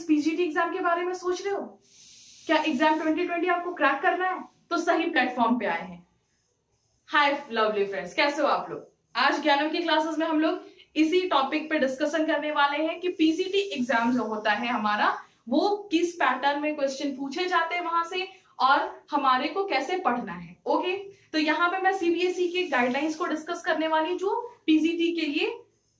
PGT exam के बारे में सोच रहे हो? क्या एग्जाम 2020 आपको क्रैक करना है? तो सही प्लेटफॉर्म पे आए हैं। हाय लवली फ्रेंड्स, कैसे हो आप लोग? आज ज्ञानम की क्लासेस में हम लोग इसी टॉपिक पे डिस्कशन करने वाले हैं कि पीजीटी एग्जाम जो होता है हमारा, वो किस पैटर्न में क्वेश्चन पूछे जाते हैं वहां से और हमारे को कैसे पढ़ना है। ओके, तो यहाँ पे मैं सीबीएसई के गाइडलाइंस को डिस्कस करने वाली जो पीजीटी के लिए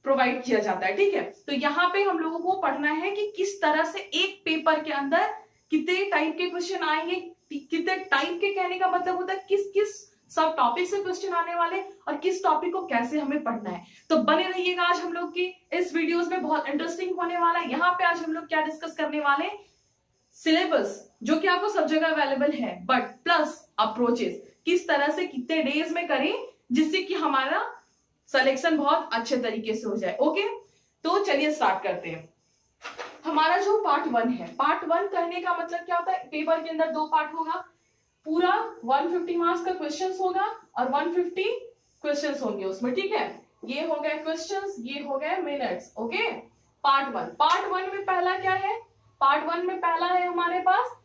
प्रोवाइड किया जाता है। ठीक है, तो यहाँ पे हम लोगों को पढ़ना है कि किस तरह से एक पेपर के अंदर कितने टाइप के क्वेश्चन आएंगे। कितने टाइप के कहने का मतलब होता है किस किस सब टॉपिक से क्वेश्चन आने वाले और किस टॉपिक को कैसे हमें पढ़ना है। तो बने रहिएगा, आज हम लोग की इस वीडियोस में बहुत इंटरेस्टिंग होने वाला है। यहाँ पे आज हम लोग क्या डिस्कस करने वाले, सिलेबस जो कि आपको सब जगह अवेलेबल है, बट प्लस अप्रोचेस किस तरह से कितने डेज में करें जिससे कि हमारा सिलेक्शन बहुत अच्छे तरीके से हो जाए। ओके, तो चलिए स्टार्ट करते हैं। हमारा जो पार्ट 1 है, पार्ट 1 कहने का मतलब क्या होता है, पेपर के अंदर 2 पार्ट होगा, पूरा 150 मार्क्स का क्वेश्चंस होगा और 150 क्वेश्चंस होंगे उसमें। ठीक है, ये हो गए क्वेश्चंस, ये हो गए मिनट्स। Okay, part 1। पार्ट 1 में पहला क्या है? पार्ट 1 में पहला है हमारे पास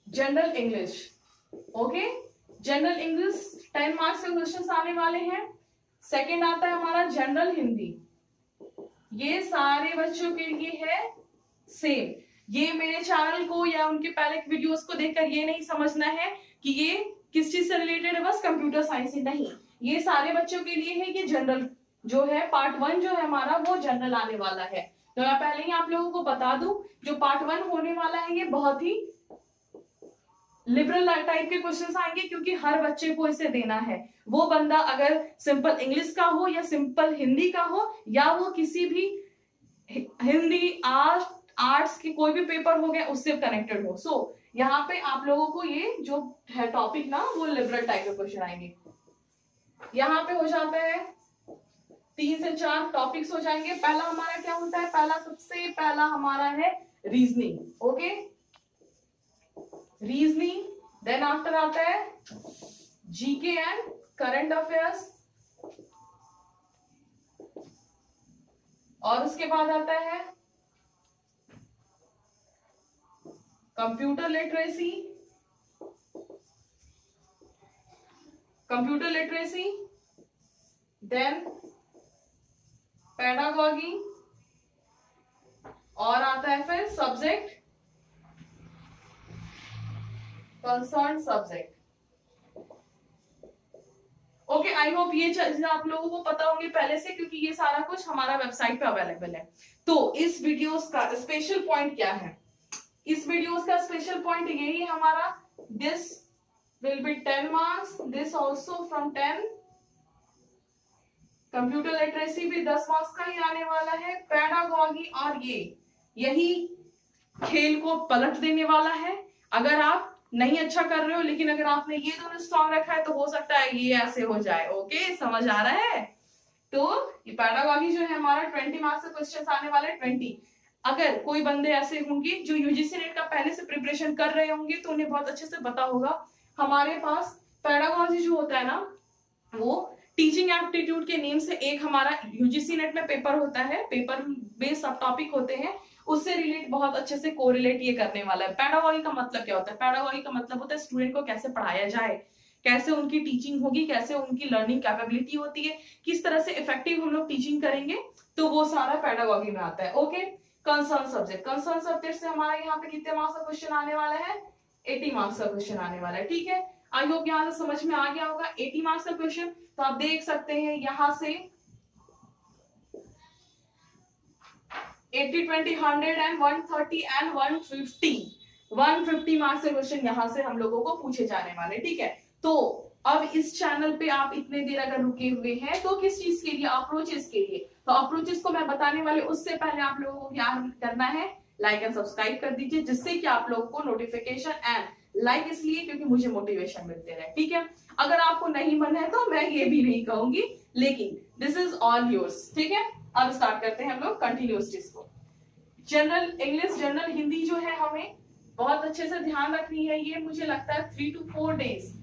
general English. Okay, general English 10 marks के क्वेश्चंस आने वाले हैं। सेकंड आता है हमारा जनरल हिंदी। ये सारे बच्चों के लिए है सेम। ये मेरे चैनल को या उनके पहले वीडियोस को देखकर ये नहीं समझना है कि ये किस चीज से रिलेटेड है, बस कंप्यूटर साइंस ही नहीं, ये सारे बच्चों के लिए है। ये जनरल जो है, पार्ट 1 जो है हमारा, वो जनरल आने वाला है। तो मैं पहले ही आप लोगों को बता दूं, जो पार्ट 1 होने वाला है ये बहुत ही लिबरल टाइप के क्वेश्चंस आएंगे, क्योंकि हर बच्चे को इसे देना है। वो बंदा अगर सिंपल इंग्लिश का हो या सिंपल हिंदी का हो या वो किसी भी हिंदी आर्ट्स की कोई भी पेपर हो गया उससे कनेक्टेड हो। सो यहाँ पे आप लोगों को ये जो है टॉपिक ना, वो लिबरल टाइप के क्वेश्चन आएंगे। यहाँ पे हो जाता है 3 से 4 टॉपिक्स हो जाएंगे। पहला हमारा क्या होता है, सबसे पहला हमारा है reasoning. Okay, reasoning, then after आता है जीके एंड करंट अफेयर्स, और उसके बाद आता है कंप्यूटर लिटरेसी, देन पेडागॉजी, और आता है फिर subject concern subject. Okay, I hope ये चीजें आप लोगों को पता होंगे पहले से, क्योंकि ये सारा कुछ हमारा वेबसाइट पे अवेलेबल है। तो इस वीडियोस का स्पेशल पॉइंट क्या है? इस वीडियोस का स्पेशल पॉइंट यही है हमारा, this will be 10 marks, this also from 10, computer literacy भी 10 मार्क्स का ही आने वाला है, पेडागॉजी और यही खेल को पलट देने वाला है। अगर आप नहीं अच्छा कर रहे हो, लेकिन अगर आपने ये दोनों स्ट्रॉन्ग रखा है तो हो सकता है ये ऐसे हो जाए। ओके, समझ आ रहा है? तो ये पेडागॉजी जो है हमारा 20 मार्क्स का क्वेश्चन आने वाला है। 20 अगर कोई बंदे ऐसे होंगे जो यूजीसी नेट का पहले से प्रिपरेशन कर रहे होंगे तो उन्हें बहुत अच्छे से पता होगा। हमारे पास पेडागॉजी जो होता है ना, वो टीचिंग एप्टीट्यूड के नेम से एक हमारा यूजीसी नेट में पेपर होता है, पेपर बेस्ड सब टॉपिक होते हैं, उससे रिलेट बहुत अच्छे से कोरिलेट ये करने वाला है। पेडागॉजी का मतलब क्या होता है? पेडागॉजी का मतलब होता है स्टूडेंट को कैसे पढ़ाया जाए, कैसे उनकी टीचिंग होगी, कैसे उनकी लर्निंग कैपेबिलिटी होती है, किस तरह से इफेक्टिव हम लोग टीचिंग करेंगे, तो वो सारा पेडागॉजी में आता है। ओके, कंसर्न सब्जेक्ट से हमारा यहाँ पे कितने मार्क्स का क्वेश्चन आने वाला है? 80 मार्क्स का क्वेश्चन आने वाला है। ठीक है, आई होप यहाँ से समझ में आ गया होगा 80 मार्क्स का क्वेश्चन। तो आप देख सकते हैं यहाँ से 80, 20, 100 एंड 130 एंड 150 मार्क्स के क्वेश्चन यहाँ से हम लोगों को पूछे जाने वाले। ठीक है, तो अब इस चैनल पे आप इतने देर अगर रुके हुए हैं तो किस चीज के लिए? अप्रोचेस के लिए। तो अप्रोचेस को मैं बताने वाले उससे पहले आप लोगों को क्या करना है, लाइक एंड सब्सक्राइब कर दीजिए, जिससे कि आप लोगों को नोटिफिकेशन एंड लाइक इसलिए क्योंकि मुझे मोटिवेशन मिलते रहे। ठीक है, अगर आपको नहीं मन है तो मैं ये भी नहीं कहूंगी, लेकिन दिस इज ऑल योर्स। ठीक है, अब स्टार्ट करते हैं हम लोग कंटिन्यूअसली को। जनरल इंग्लिश, जनरल हिंदी जो है हमें बहुत अच्छे से ध्यान रखनी है। ये मुझे लगता है 3 to 4 days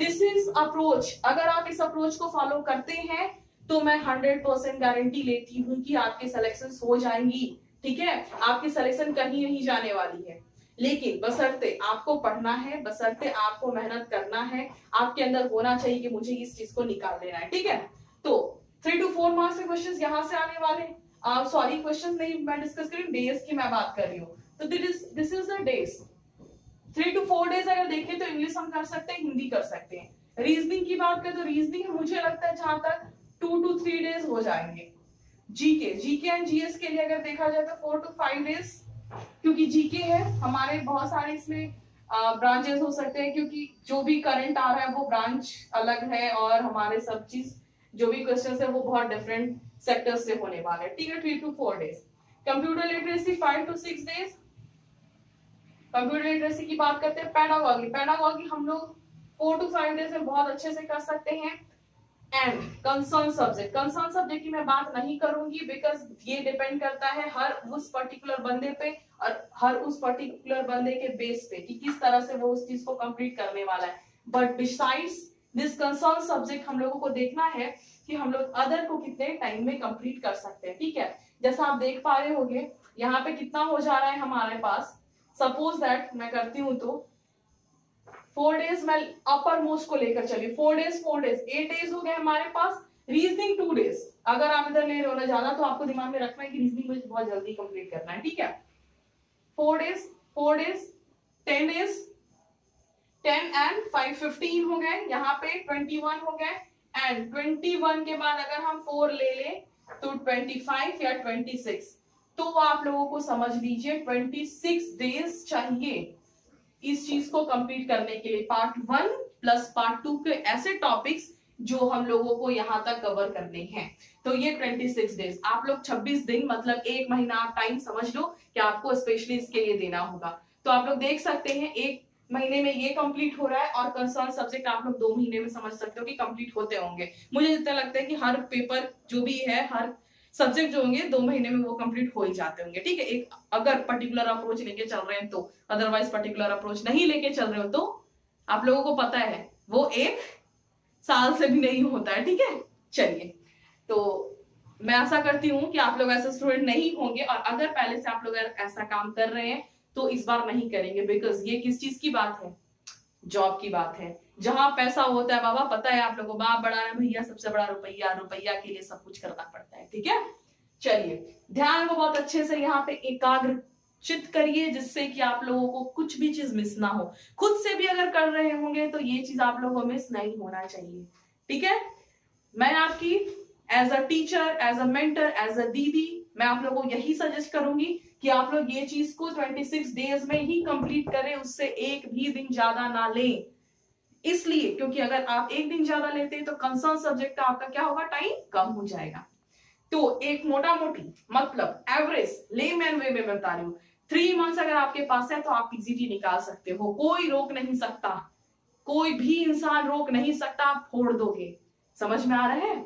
this is approach. अगर आप इस अप्रोच को फॉलो करते हैं तो मैं 100% गारंटी लेती हूं कि आपके सिलेक्शन हो जाएंगी। ठीक है, आपकी सिलेक्शन कहीं नहीं जाने वाली है, लेकिन बशर्ते आपको पढ़ना है, बशर्ते आपको मेहनत करना है, आपके अंदर होना चाहिए कि मुझे इस चीज को निकाल लेना है। ठीक है, तो 3 to 4 मार्क्स के क्वेश्चंस यहां से आने वाले। सॉरी, क्वेश्चंस नहीं मैं डिस्कस कर रही हूँ, डेज की मैं बात कर रही हूँ। तो this is the days. 3 to 4 days अगर देखें तो इंग्लिश हम कर सकते हैं, हिंदी कर सकते हैं। रीजनिंग की बात करें तो रीजनिंग मुझे लगता है जहां तक 2 to 3 डेज हो जाएंगे। जीके एंड जीएस के लिए अगर देखा जाए तो 4 to 5 डेज, क्योंकि जीके है हमारे बहुत सारे इसमें ब्रांचेस हो सकते हैं, क्योंकि जो भी करंट आ रहा है वो ब्रांच अलग है और हमारे सब चीज जो भी क्वेश्चंस है वो बहुत डिफरेंट सेक्टर्स से होने वाले हैं। ठीक है, 3 to 4 days. Computer literacy 5 to 6 days. Computer literacy की बात करते हैं। पेडागॉगी हम लोग 4 to 5 डेज में बहुत अच्छे से कर सकते हैं। एंड कंसर्न सब्जेक्ट की मैं बात नहीं करूंगी, बिकॉज ये डिपेंड करता है हर उस पर्टिकुलर बंदे पे और हर उस पर्टिकुलर बंदे के बेस पे कि किस तरह से वो उस चीज को कंप्लीट करने वाला है। But decides this concern subject हम लोगों को देखना है कि हम लोग अदर को कितने टाइम में कंप्लीट कर सकते हैं। ठीक है, जैसा आप देख पा रहे होंगे यहाँ पे कितना हो जा रहा है हमारे पास। सपोज दैट मैं करती हूं तो 4 डेज मैं अपर मोस्ट को लेकर चलिए, 4 डेज 8 डेज हो गए हमारे पास। Reasoning 2 days. अगर आप इधर ले रहे हो ना ज्यादा तो आपको दिमाग में रखना है कि रीजनिंग मुझे बहुत जल्दी कंप्लीट करना है। ठीक है, 4 डेज 10 डेज 10 एंड 5 15 हो गए, यहाँ पे 21 हो गए। एंड 21 के बाद अगर हम 4 ले ले तो 25 या 26, तो आप लोगों को समझ लीजिए 26 डेज चाहिए इस चीज को कंप्लीट करने के लिए। पार्ट 1 प्लस पार्ट 2 के ऐसे टॉपिक्स जो हम लोगों को यहां तक कवर करने हैं। तो ये 26 डेज, आप लोग 26 दिन मतलब 1 महीना आप टाइम समझ लो कि आपको स्पेशली इसके लिए देना होगा। तो आप लोग देख सकते हैं 1 महीने में ये कंप्लीट हो रहा है, और कंसर्न सब्जेक्ट आप लोग 2 महीने में समझ सकते हो कि कंप्लीट होते होंगे। मुझे जितना लगता है कि हर पेपर जो भी है, हर सब्जेक्ट जो होंगे 2 महीने में वो कंप्लीट हो ही जाते होंगे। ठीक है, एक अगर पर्टिकुलर अप्रोच लेके चल रहे हैं तो, अदरवाइज पर्टिकुलर अप्रोच नहीं लेके चल रहे हो तो आप लोगों को पता है वो 1 साल से भी नहीं होता है। ठीक है, चलिए, तो मैं आशा करती हूं कि आप लोग ऐसे स्टूडेंट नहीं होंगे, और अगर पहले से आप लोग ऐसा काम कर रहे हैं तो इस बार नहीं करेंगे, बिकॉज ये किस चीज की बात है, जॉब की बात है। जहां पैसा होता है बाबा, पता है आप लोगों को, बाप बड़ा है भैया, सबसे बड़ा रुपया, रुपया के लिए सब कुछ करना पड़ता है। ठीक है, चलिए ध्यान को बहुत अच्छे से यहाँ पे एकाग्र चित करिए, जिससे कि आप लोगों को कुछ भी चीज मिस ना हो। खुद से भी अगर कर रहे होंगे तो ये चीज आप लोगों को मिस नहीं होना चाहिए। ठीक है, मैं आपकी as a teacher, as a mentor, as a दीदी, मैं आप लोगों को यही सजेस्ट करूंगी कि आप लोग ये चीज को 26 डेज में ही कंप्लीट करें, उससे एक भी दिन ज्यादा ना लें। इसलिए क्योंकि अगर आप एक दिन ज्यादा लेते हैं तो कंसर्न सब्जेक्ट का आपका क्या होगा, टाइम कम हो जाएगा। तो एक मोटा मोटी मतलब एवरेज लेमैन वे में बता रही हूँ, 3 मंथ्स अगर आपके पास है तो आप पीजीटी निकाल सकते हो, कोई रोक नहीं सकता, कोई भी इंसान रोक नहीं सकता, आप फोड़ दोगे। समझ में आ रहा है?